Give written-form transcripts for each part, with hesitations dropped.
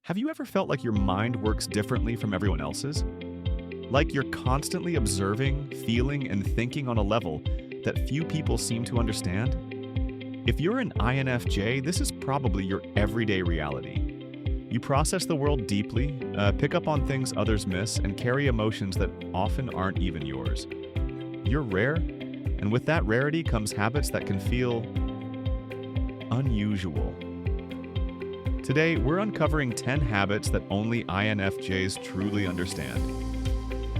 Have you ever felt like your mind works differently from everyone else's? Like you're constantly observing, feeling, and thinking on a level that few people seem to understand? If you're an INFJ, this is probably your everyday reality. You process the world deeply, pick up on things others miss, and carry emotions that often aren't even yours. You're rare, and with that rarity comes habits that can feel unusual. Today, we're uncovering 10 habits that only INFJs truly understand.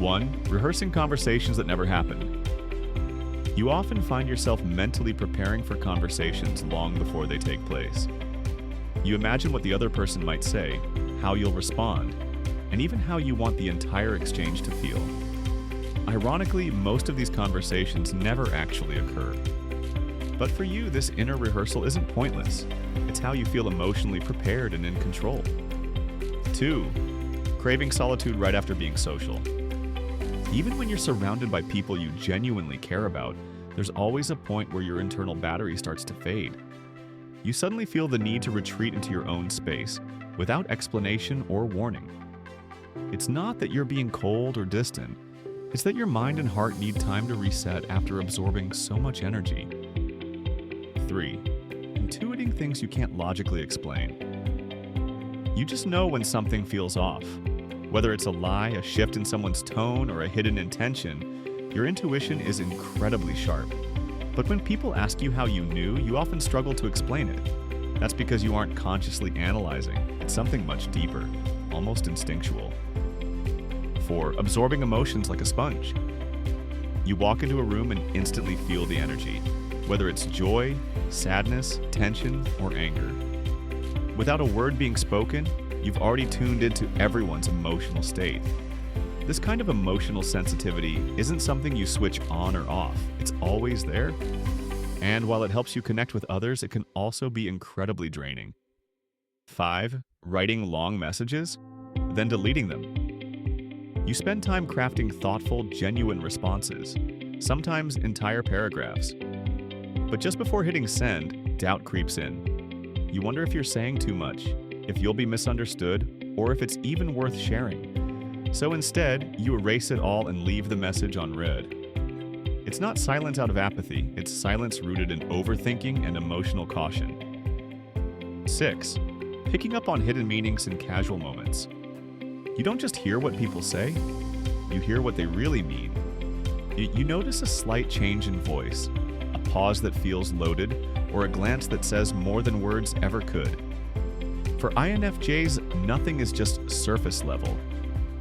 1. Rehearsing conversations that never happened. You often find yourself mentally preparing for conversations long before they take place. You imagine what the other person might say, how you'll respond, and even how you want the entire exchange to feel. Ironically, most of these conversations never actually occur. But for you, this inner rehearsal isn't pointless. It's how you feel emotionally prepared and in control. 2. Craving solitude right after being social. Even when you're surrounded by people you genuinely care about, there's always a point where your internal battery starts to fade. You suddenly feel the need to retreat into your own space, without explanation or warning. It's not that you're being cold or distant, it's that your mind and heart need time to reset after absorbing so much energy. 3. Intuiting things you can't logically explain. You just know when something feels off. Whether it's a lie, a shift in someone's tone, or a hidden intention, your intuition is incredibly sharp. But when people ask you how you knew, you often struggle to explain it. That's because you aren't consciously analyzing. It's something much deeper, almost instinctual. 4. Absorbing emotions like a sponge. You walk into a room and instantly feel the energy, whether it's joy, sadness, tension, or anger. Without a word being spoken, you've already tuned into everyone's emotional state. This kind of emotional sensitivity isn't something you switch on or off. It's always there. And while it helps you connect with others, it can also be incredibly draining. 5. Writing long messages, then deleting them. You spend time crafting thoughtful, genuine responses, sometimes entire paragraphs. But just before hitting send, doubt creeps in. You wonder if you're saying too much, if you'll be misunderstood, or if it's even worth sharing. So instead, you erase it all and leave the message unread. It's not silence out of apathy, it's silence rooted in overthinking and emotional caution. 6. Picking up on hidden meanings in casual moments. You don't just hear what people say, you hear what they really mean. You notice a slight change in voice, a pause that feels loaded, or a glance that says more than words ever could. For INFJs, nothing is just surface level.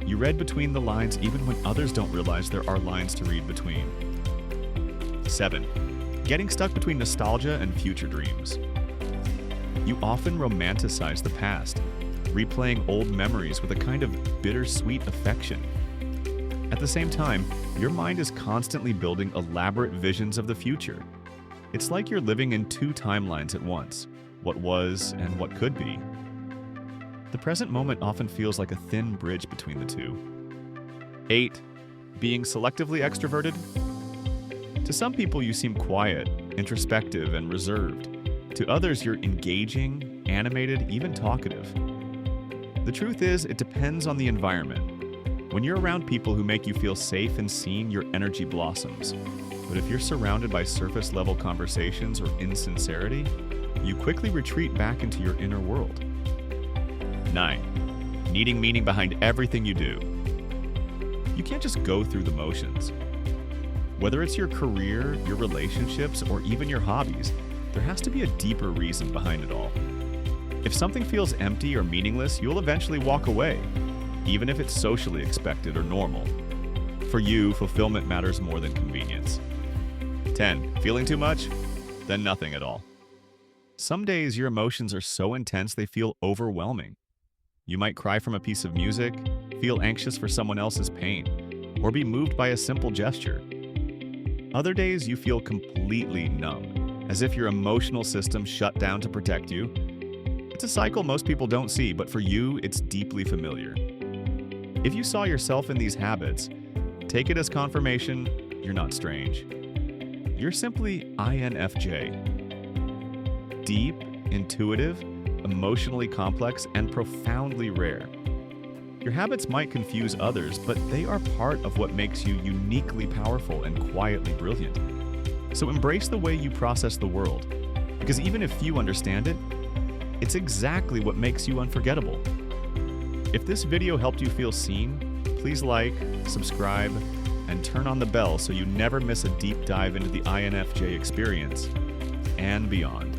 You read between the lines even when others don't realize there are lines to read between. 7. Getting stuck between nostalgia and future dreams. You often romanticize the past, replaying old memories with a kind of bittersweet affection. At the same time, your mind is constantly building elaborate visions of the future. It's like you're living in two timelines at once, what was and what could be. The present moment often feels like a thin bridge between the two. 8. Being selectively extroverted. To some people, you seem quiet, introspective, and reserved. To others, you're engaging, animated, even talkative. The truth is, it depends on the environment. When you're around people who make you feel safe and seen, your energy blossoms. But if you're surrounded by surface-level conversations or insincerity, you quickly retreat back into your inner world. 9. Needing meaning behind everything you do. You can't just go through the motions. Whether it's your career, your relationships, or even your hobbies, there has to be a deeper reason behind it all. If something feels empty or meaningless, you'll eventually walk away, even if it's socially expected or normal. For you, fulfillment matters more than convenience. 10. Feeling too much? Then nothing at all. Some days your emotions are so intense they feel overwhelming. You might cry from a piece of music, feel anxious for someone else's pain, or be moved by a simple gesture. Other days you feel completely numb, as if your emotional system shut down to protect you. It's a cycle most people don't see, but for you, it's deeply familiar. If you saw yourself in these habits, take it as confirmation you're not strange. You're simply INFJ. Deep, intuitive, emotionally complex, and profoundly rare. Your habits might confuse others, but they are part of what makes you uniquely powerful and quietly brilliant. So embrace the way you process the world, because even if few understand it, it's exactly what makes you unforgettable. If this video helped you feel seen, please like, subscribe, and turn on the bell so you never miss a deep dive into the INFJ experience and beyond.